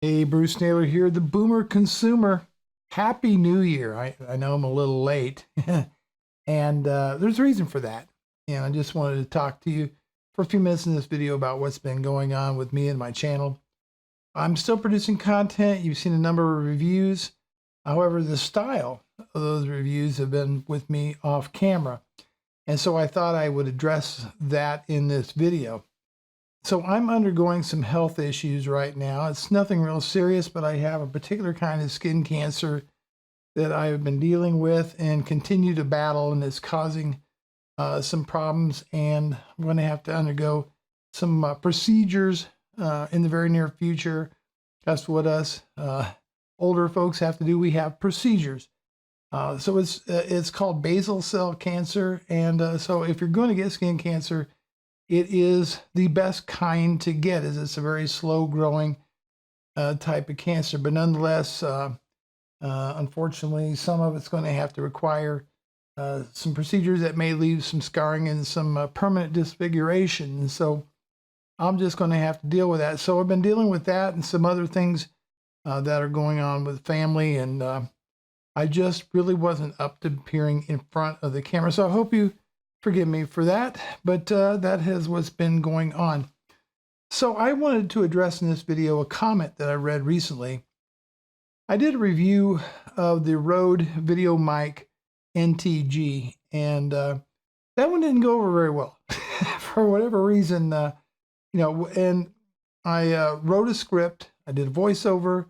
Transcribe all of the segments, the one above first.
Hey, Bruce Naylor here, the Boomer Consumer. Happy New Year. I know I'm a little late, and there's a reason for that. And I just wanted to talk to you for a few minutes in this video about what's been going on with me and my channel. I'm still producing content. You've seen a number of reviews. However, the style of those reviews have been with me off camera. And so I thought I would address that in this video. So I'm undergoing some health issues right now. It's nothing real serious, but I have a particular kind of skin cancer that I've been dealing with and continue to battle, and it's causing some problems. And I'm going to have to undergo some procedures in the very near future. That's what us older folks have to do. We have procedures. So it's called basal cell cancer, and so if you're going to get skin cancer, it is the best kind to get, as it's a very slow growing type of cancer. But nonetheless, unfortunately, some of it's going to have to require some procedures that may leave some scarring and some permanent disfiguration. And so I'm just going to have to deal with that. So I've been dealing with that and some other things that are going on with family. And I just really wasn't up to appearing in front of the camera. So I hope you forgive me for that, but that has what's been going on. So I wanted to address in this video a comment that I read recently. I did a review of the Rode VideoMic NTG, and that one didn't go over very well for whatever reason. And I wrote a script, I did a voiceover,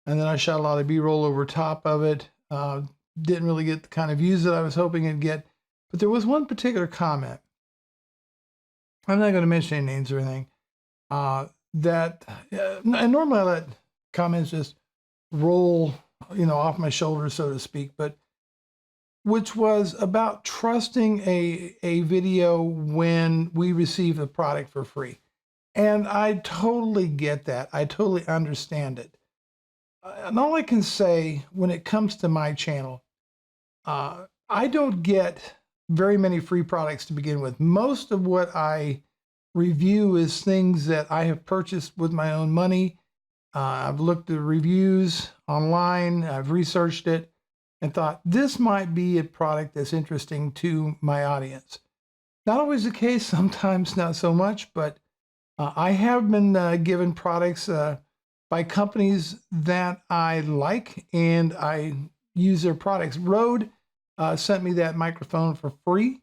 and then I shot a lot of B-roll over top of it. Didn't really get the kind of views that I was hoping it'd get. But there was one particular comment, I'm not going to mention any names or anything, and normally I let comments just roll, off my shoulders, so to speak, but which was about trusting a video when we receive the product for free. And I totally get that. I totally understand it. And all I can say when it comes to my channel, I don't get very many free products to begin with. Most of what I review is things that I have purchased with my own money. I've looked at reviews online, I've researched it, and thought this might be a product that's interesting to my audience. Not always the case, sometimes not so much, but I have been given products by companies that I like, and I use their products. Rode sent me that microphone for free.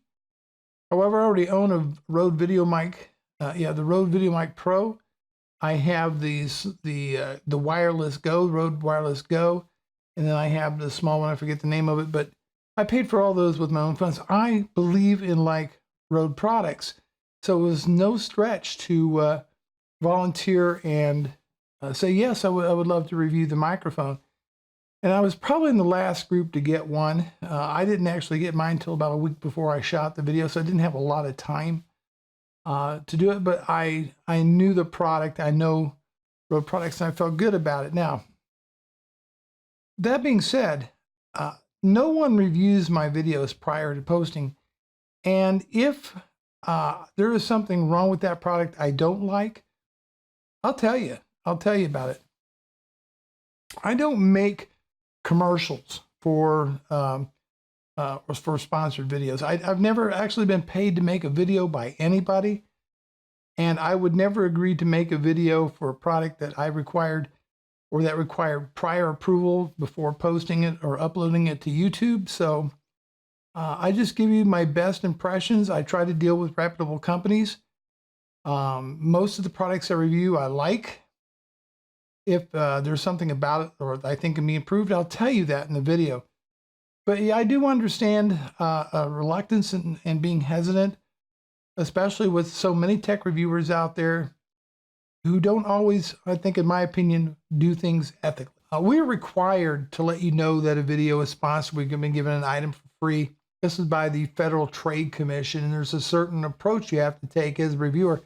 However, I already own a Rode VideoMic, the Rode VideoMic Pro. I have the Wireless Go, Rode Wireless Go, and then I have the small one, I forget the name of it, but I paid for all those with my own funds. I believe in Rode products, so it was no stretch to volunteer and say, yes, I would love to review the microphone. And I was probably in the last group to get one. I didn't actually get mine until about a week before I shot the video, so I didn't have a lot of time to do it. But I knew the product. I know Rode products, and I felt good about it. Now, that being said, no one reviews my videos prior to posting. And if there is something wrong with that product I don't like, I'll tell you. I'll tell you about it. I don't make commercials for sponsored videos. I've never actually been paid to make a video by anybody, and I would never agree to make a video for a product that I required or that required prior approval before posting it or uploading it to YouTube. So I just give you my best impressions. I try to deal with reputable companies. Most of the products I review I like. If there's something about it or I think can be improved, I'll tell you that in the video. But yeah, I do understand a reluctance and being hesitant, especially with so many tech reviewers out there who don't always, I think in my opinion, do things ethically. We're required to let you know that a video is sponsored. We've been given an item for free. This is by the Federal Trade Commission, and there's a certain approach you have to take as a reviewer.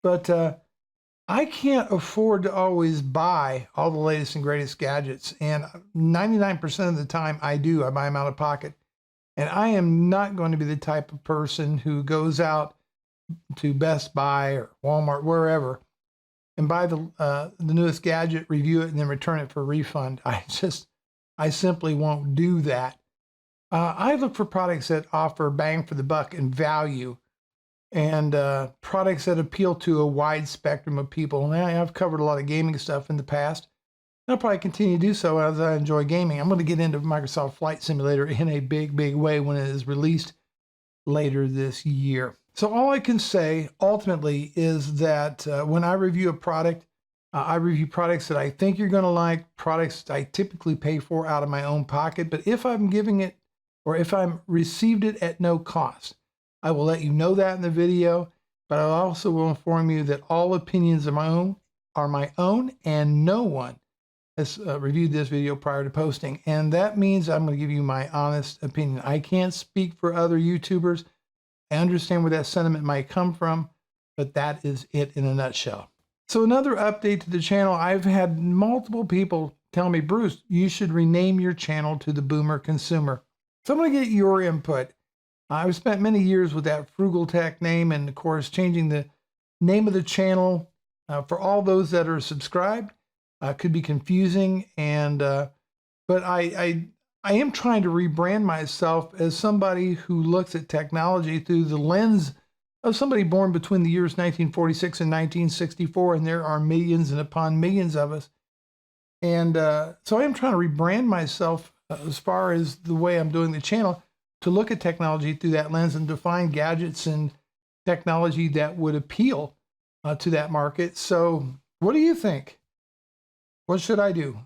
But I can't afford to always buy all the latest and greatest gadgets, and 99% of the time I do. I buy them out of pocket. And I am not going to be the type of person who goes out to Best Buy or Walmart, wherever, and buy the newest gadget, review it, and then return it for a refund. I simply won't do that. I look for products that offer bang for the buck and value, and products that appeal to a wide spectrum of people. And I've covered a lot of gaming stuff in the past. I'll probably continue to do so as I enjoy gaming. I'm going to get into Microsoft Flight Simulator in a big, big way when it is released later this year. So all I can say ultimately is that when I review a product, I review products that I think you're going to like, products that I typically pay for out of my own pocket. But if I'm giving it, or if I'm received it at no cost, I will let you know that in the video. But I also will inform you that all opinions are my own, and no one has reviewed this video prior to posting. And that means I'm going to give you my honest opinion. I can't speak for other YouTubers. I understand where that sentiment might come from, but that is it in a nutshell. So another update to the channel, I've had multiple people tell me, Bruce, you should rename your channel to The Boomer Consumer. So I'm going to get your input. I've spent many years with that Frugal Tech name, and of course, changing the name of the channel for all those that are subscribed could be confusing, and but I am trying to rebrand myself as somebody who looks at technology through the lens of somebody born between the years 1946 and 1964, and there are millions and upon millions of us. And so I am trying to rebrand myself as far as the way I'm doing the channel, to look at technology through that lens and to find gadgets and technology that would appeal to that market. So what do you think? What should I do?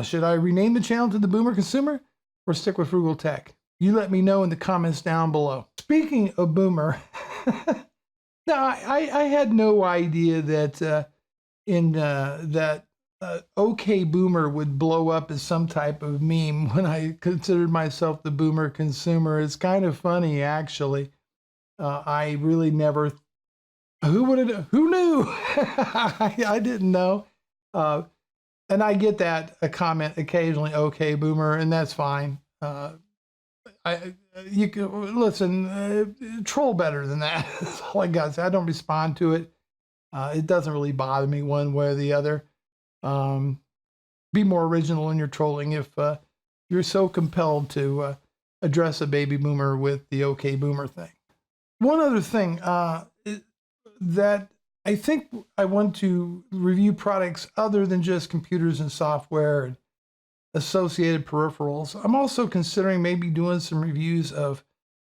Should I rename the channel to The Boomer Consumer or stick with Frugal Tech? You let me know in the comments down below. Speaking of Boomer, now I had no idea that OK Boomer would blow up as some type of meme when I considered myself the Boomer Consumer. It's kind of funny, actually. I really never, who knew? I didn't know. And I get that a comment occasionally, OK Boomer, and that's fine. You can listen, troll better than that. That's all I got to say. I don't respond to it. It doesn't really bother me one way or the other. Be more original in your trolling if you're so compelled to address a baby boomer with the OK Boomer thing. One other thing that I think I want to review products other than just computers and software and associated peripherals. I'm also considering maybe doing some reviews of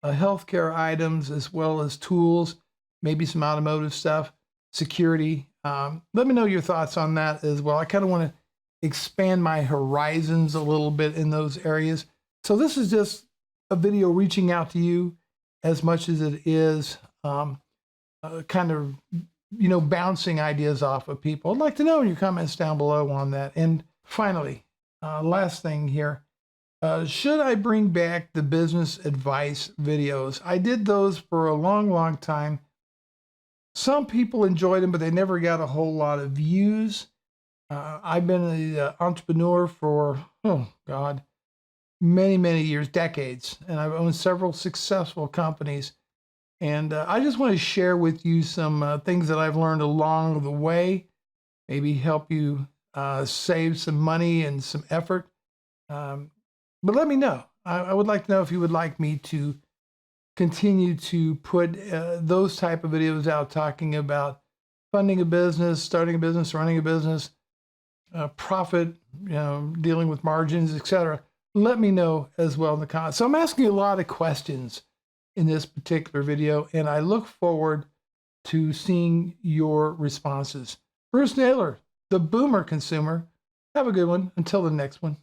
healthcare items as well as tools, maybe some automotive stuff, security. Let me know your thoughts on that as well. I kind of want to expand my horizons a little bit in those areas. So this is just a video reaching out to you as much as it is kind of, bouncing ideas off of people. I'd like to know in your comments down below on that. And finally, last thing here, should I bring back the business advice videos? I did those for a long, long time. Some people enjoyed them, but they never got a whole lot of views. I've been an entrepreneur for, many, many years, decades, and I've owned several successful companies. And I just want to share with you some things that I've learned along the way, maybe help you save some money and some effort. But let me know. I would like to know if you would like me to continue to put those type of videos out talking about funding a business, starting a business, running a business, profit, dealing with margins, etc. Let me know as well in the comments. So I'm asking you a lot of questions in this particular video, and I look forward to seeing your responses. Bruce Naylor, the Boomer Consumer. Have a good one. Until the next one.